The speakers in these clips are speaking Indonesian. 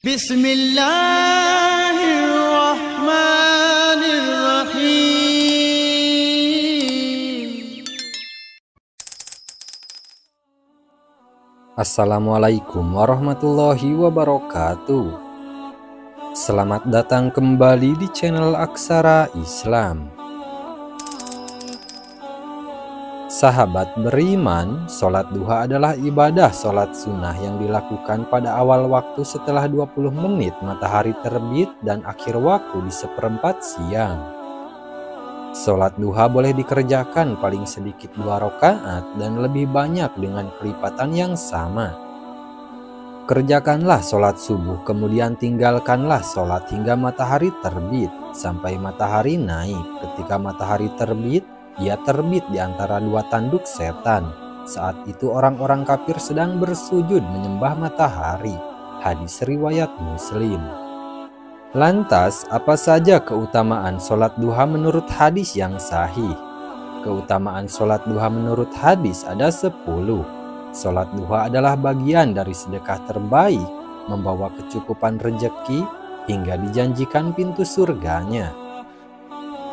Bismillahirrahmanirrahim. Assalamualaikum warahmatullahi wabarakatuh. Selamat datang kembali di channel Aksara Islam. Sahabat beriman, sholat duha adalah ibadah sholat sunnah yang dilakukan pada awal waktu setelah 20 menit matahari terbit dan akhir waktu di seperempat siang. Sholat duha boleh dikerjakan paling sedikit 2 rakaat dan lebih banyak dengan kelipatan yang sama. Kerjakanlah sholat subuh, kemudian tinggalkanlah sholat hingga matahari terbit sampai matahari naik. Ketika matahari terbit, ia terbit di antara 2 tanduk setan. Saat itu orang-orang kafir sedang bersujud menyembah matahari. Hadis riwayat Muslim. Lantas, apa saja keutamaan sholat duha menurut hadis yang sahih? Keutamaan sholat duha menurut hadis ada 10. Sholat duha adalah bagian dari sedekah terbaik, membawa kecukupan rejeki hingga dijanjikan pintu surganya.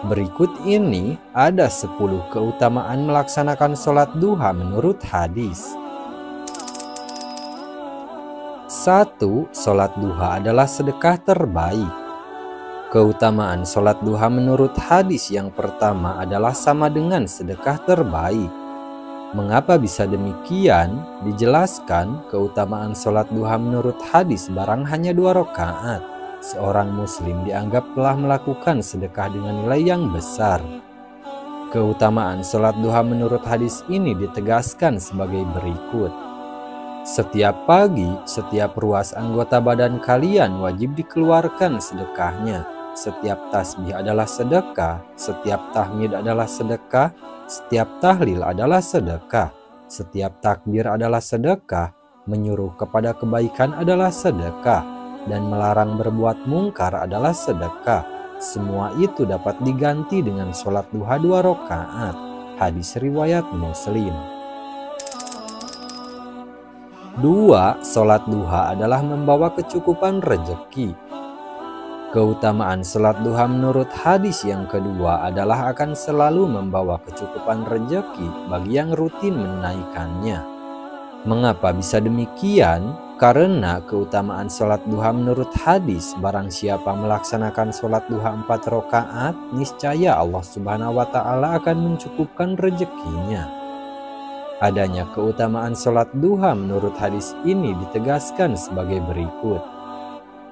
Berikut ini ada 10 keutamaan melaksanakan sholat duha menurut hadis. 1. Sholat duha adalah sedekah terbaik. Keutamaan sholat duha menurut hadis yang pertama adalah sama dengan sedekah terbaik. Mengapa bisa demikian? Dijelaskan keutamaan sholat duha menurut hadis barang hanya 2 rakaat. Seorang muslim dianggap telah melakukan sedekah dengan nilai yang besar. Keutamaan sholat duha menurut hadis ini ditegaskan sebagai berikut. Setiap pagi, setiap ruas anggota badan kalian wajib dikeluarkan sedekahnya. Setiap tasbih adalah sedekah, setiap tahmid adalah sedekah, setiap tahlil adalah sedekah, setiap takbir adalah sedekah, menyuruh kepada kebaikan adalah sedekah, dan melarang berbuat mungkar adalah sedekah. Semua itu dapat diganti dengan sholat duha 2 rakaat. Hadis riwayat Muslim. 2. Sholat duha adalah membawa kecukupan rejeki. Keutamaan sholat duha menurut hadis yang kedua adalah akan selalu membawa kecukupan rejeki bagi yang rutin menunaikannya. Mengapa bisa demikian? Karena keutamaan sholat duha menurut hadis, barang siapa melaksanakan sholat duha 4 rakaat, niscaya Allah Subhanahu wa Ta'ala akan mencukupkan rezekinya. Adanya keutamaan sholat duha menurut hadis ini ditegaskan sebagai berikut.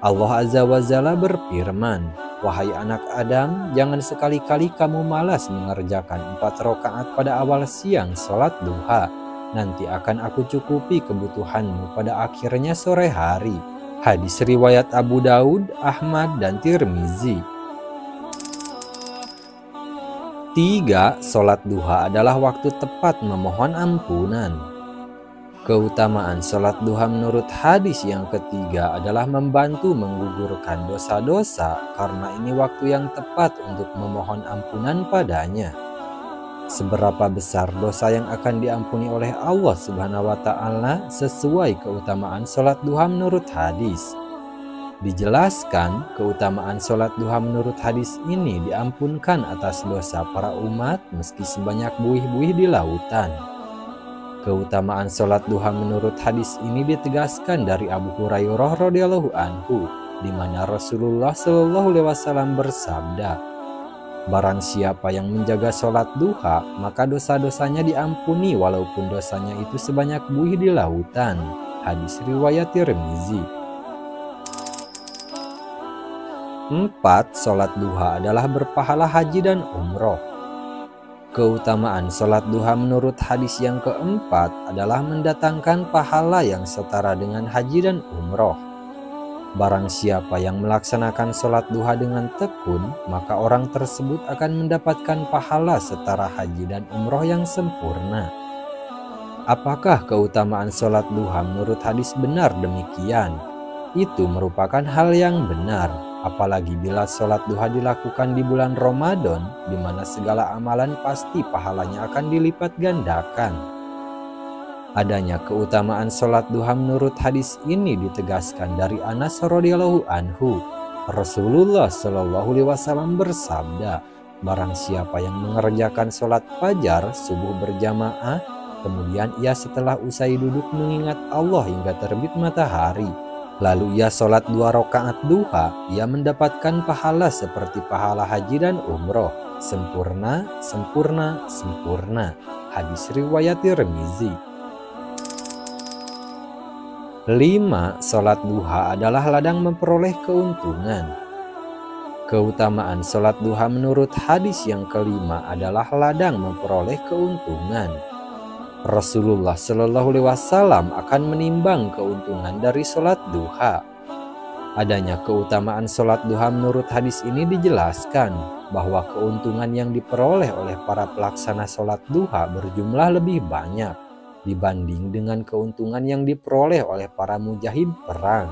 Allah Azza wa Jalla berfirman, "Wahai anak Adam, jangan sekali-kali kamu malas mengerjakan 4 rakaat pada awal siang sholat duha. Nanti akan aku cukupi kebutuhanmu pada akhirnya sore hari." Hadis riwayat Abu Daud, Ahmad, dan Tirmizi. 3. Sholat duha adalah waktu tepat memohon ampunan. Keutamaan sholat duha menurut hadis yang ketiga adalah membantu menggugurkan dosa-dosa karena ini waktu yang tepat untuk memohon ampunan padanya. Seberapa besar dosa yang akan diampuni oleh Allah Subhanahu wa Ta'ala sesuai keutamaan sholat duha menurut hadis. Dijelaskan keutamaan sholat duha menurut hadis ini diampunkan atas dosa para umat meski sebanyak buih-buih di lautan. Keutamaan sholat duha menurut hadis ini ditegaskan dari Abu Hurairah radhiyallahu anhu, di mana Rasulullah Shallallahu alaihi wasallam bersabda, "Barang siapa yang menjaga sholat duha, maka dosa-dosanya diampuni walaupun dosanya itu sebanyak buih di lautan." Hadis riwayat Tirmizi. 4. Sholat duha adalah berpahala haji dan umroh. Keutamaan sholat duha menurut hadis yang keempat adalah mendatangkan pahala yang setara dengan haji dan umroh. Barang siapa yang melaksanakan sholat duha dengan tekun, maka orang tersebut akan mendapatkan pahala setara haji dan umroh yang sempurna. Apakah keutamaan sholat duha menurut hadis benar demikian? Itu merupakan hal yang benar, apalagi bila sholat duha dilakukan di bulan Ramadan, di mana segala amalan pasti pahalanya akan dilipat gandakan. Adanya keutamaan sholat duha menurut hadis ini ditegaskan dari Anas radhiyallahu anhu. Rasulullah Shallallahu alaihi wasallam bersabda, barang siapa yang mengerjakan sholat fajar subuh berjamaah, kemudian ia setelah usai duduk mengingat Allah hingga terbit matahari, lalu ia sholat 2 rakaat duha, ia mendapatkan pahala seperti pahala haji dan umroh, sempurna, sempurna, sempurna. Hadis riwayat Tirmizi. 5. Sholat duha adalah ladang memperoleh keuntungan. Keutamaan sholat duha menurut hadis yang kelima adalah ladang memperoleh keuntungan. Rasulullah Shallallahu alaihi wasallam akan menimbang keuntungan dari sholat duha. Adanya keutamaan sholat duha menurut hadis ini dijelaskan bahwa keuntungan yang diperoleh oleh para pelaksana sholat duha berjumlah lebih banyak dibanding dengan keuntungan yang diperoleh oleh para mujahid perang.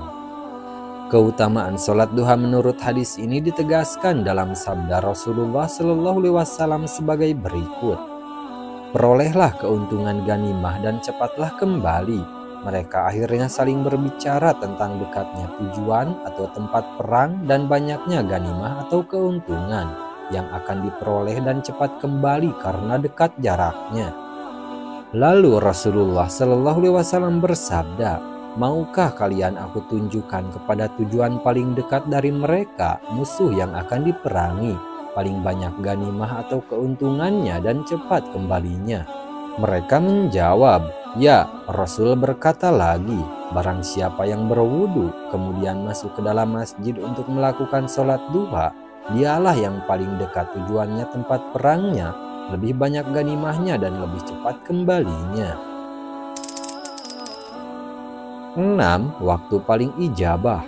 Keutamaan sholat duha menurut hadis ini ditegaskan dalam sabda Rasulullah Shallallahu alaihi wasallam sebagai berikut. Perolehlah keuntungan ganimah dan cepatlah kembali. Mereka akhirnya saling berbicara tentang dekatnya tujuan atau tempat perang dan banyaknya ganimah atau keuntungan yang akan diperoleh dan cepat kembali karena dekat jaraknya. Lalu Rasulullah Shallallahu alaihi wasallam bersabda, maukah kalian aku tunjukkan kepada tujuan paling dekat dari mereka, musuh yang akan diperangi, paling banyak ganimah atau keuntungannya dan cepat kembalinya? Mereka menjawab, ya. Rasul berkata lagi, barang siapa yang berwudu kemudian masuk ke dalam masjid untuk melakukan sholat duha, dialah yang paling dekat tujuannya tempat perangnya, lebih banyak ganimahnya dan lebih cepat kembalinya. 6. Waktu paling ijabah.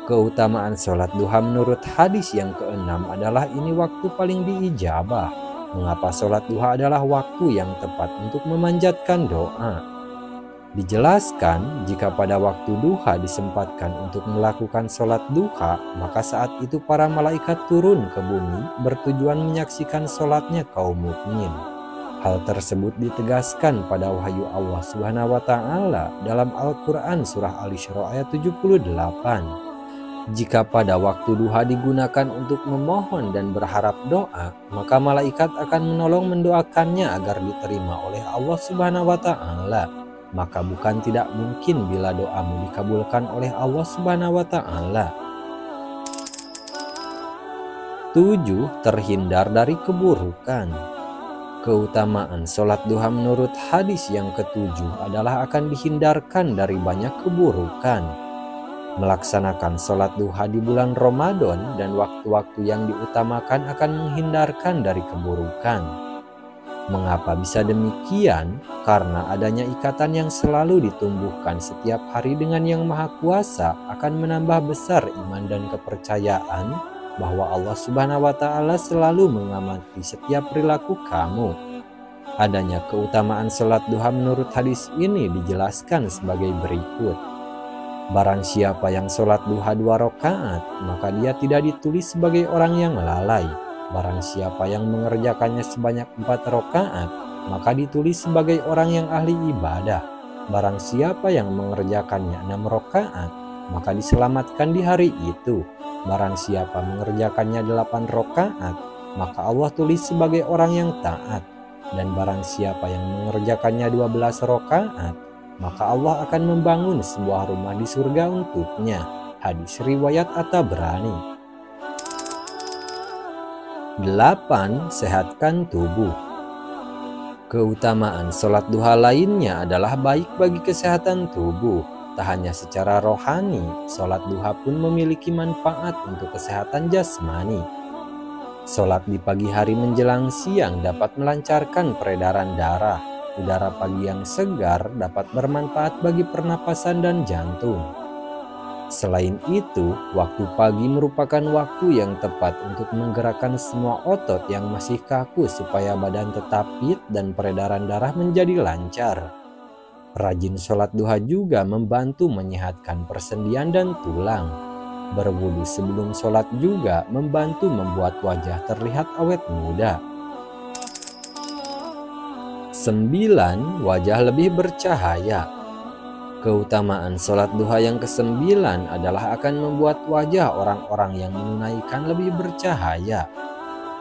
Keutamaan sholat duha menurut hadis yang ke-6 adalah ini waktu paling diijabah. Mengapa sholat duha adalah waktu yang tepat untuk memanjatkan doa? Dijelaskan, jika pada waktu duha disempatkan untuk melakukan sholat duha, maka saat itu para malaikat turun ke bumi bertujuan menyaksikan sholatnya kaum mukmin. Hal tersebut ditegaskan pada wahyu Allah Subhanahu wa Ta'ala dalam Al-Quran Surah Al-Isra ayat 78. Jika pada waktu duha digunakan untuk memohon dan berharap doa, maka malaikat akan menolong mendoakannya agar diterima oleh Allah Subhanahu wa Ta'ala. Maka bukan tidak mungkin bila doamu dikabulkan oleh Allah Subhanahu wa Ta'ala. 7. Terhindar dari keburukan. Keutamaan sholat duha menurut hadis yang ke-7 adalah akan dihindarkan dari banyak keburukan. Melaksanakan sholat duha di bulan Ramadan dan waktu-waktu yang diutamakan akan menghindarkan dari keburukan. Mengapa bisa demikian? Karena adanya ikatan yang selalu ditumbuhkan setiap hari dengan Yang Maha Kuasa akan menambah besar iman dan kepercayaan bahwa Allah Subhanahu wa Ta'ala selalu mengamati setiap perilaku kamu. Adanya keutamaan sholat duha menurut hadis ini dijelaskan sebagai berikut. Barang siapa yang sholat duha 2 rakaat, maka dia tidak ditulis sebagai orang yang lalai. Barang siapa yang mengerjakannya sebanyak 4 rakaat, maka ditulis sebagai orang yang ahli ibadah. Barang siapa yang mengerjakannya 6 rakaat, maka diselamatkan di hari itu. Barang siapa mengerjakannya 8 rakaat, maka Allah tulis sebagai orang yang taat. Dan barang siapa yang mengerjakannya 12 rakaat, maka Allah akan membangun sebuah rumah di surga untuknya. Hadis riwayat At-Tabrani. 8. Sehatkan tubuh. Keutamaan sholat duha lainnya adalah baik bagi kesehatan tubuh. Tak hanya secara rohani, sholat duha pun memiliki manfaat untuk kesehatan jasmani. Sholat di pagi hari menjelang siang dapat melancarkan peredaran darah. Udara pagi yang segar dapat bermanfaat bagi pernapasan dan jantung. Selain itu, waktu pagi merupakan waktu yang tepat untuk menggerakkan semua otot yang masih kaku supaya badan tetap fit dan peredaran darah menjadi lancar. Rajin sholat duha juga membantu menyehatkan persendian dan tulang. Berwudu sebelum sholat juga membantu membuat wajah terlihat awet muda. 9. Wajah lebih bercahaya. Keutamaan sholat duha yang ke-9 adalah akan membuat wajah orang-orang yang menunaikan lebih bercahaya.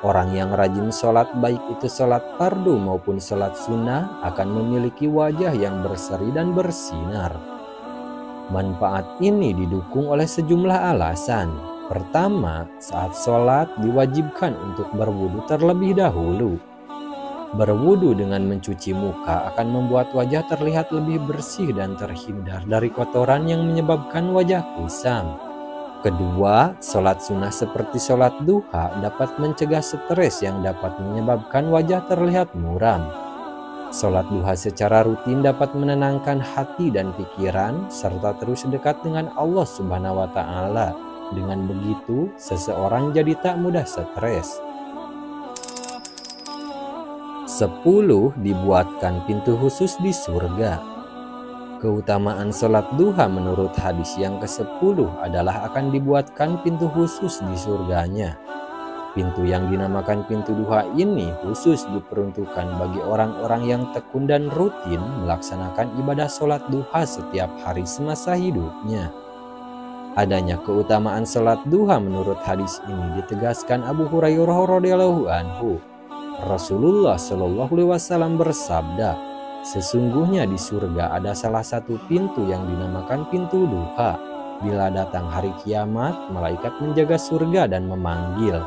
Orang yang rajin sholat, baik itu sholat fardu maupun sholat sunnah, akan memiliki wajah yang berseri dan bersinar. Manfaat ini didukung oleh sejumlah alasan. Pertama, saat sholat diwajibkan untuk berwudu terlebih dahulu. Berwudu dengan mencuci muka akan membuat wajah terlihat lebih bersih dan terhindar dari kotoran yang menyebabkan wajah kusam. Kedua, sholat sunnah seperti sholat duha dapat mencegah stres yang dapat menyebabkan wajah terlihat muram. Sholat duha secara rutin dapat menenangkan hati dan pikiran serta terus dekat dengan Allah Subhanahu wa Ta'ala. Dengan begitu, seseorang jadi tak mudah stres. 10. Dibuatkan pintu khusus di surga. Keutamaan sholat duha menurut hadis yang ke-10 adalah akan dibuatkan pintu khusus di surganya. Pintu yang dinamakan pintu duha ini khusus diperuntukkan bagi orang-orang yang tekun dan rutin melaksanakan ibadah sholat duha setiap hari semasa hidupnya. Adanya keutamaan sholat duha menurut hadis ini ditegaskan Abu Hurairah radhiyallahu anhu. Rasulullah Shallallahu alaihi wasallam bersabda, sesungguhnya di surga ada salah satu pintu yang dinamakan pintu duha. Bila datang hari kiamat, malaikat menjaga surga dan memanggil.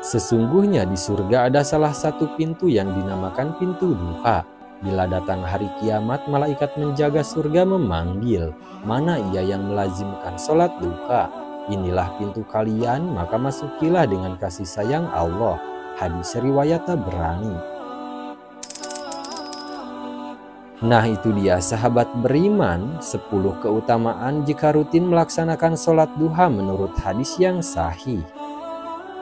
Sesungguhnya di surga ada salah satu pintu yang dinamakan pintu duha. Bila datang hari kiamat, malaikat menjaga surga memanggil, mana ia yang melazimkan sholat duha? Inilah pintu kalian, maka masukilah dengan kasih sayang Allah. Hadis riwayat Tabrani. Nah, itu dia sahabat beriman, 10 keutamaan jika rutin melaksanakan sholat duha menurut hadis yang sahih.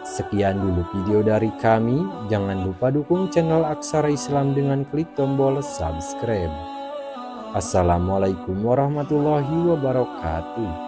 Sekian dulu video dari kami. Jangan lupa dukung channel Aksara Islam dengan klik tombol subscribe. Assalamualaikum warahmatullahi wabarakatuh.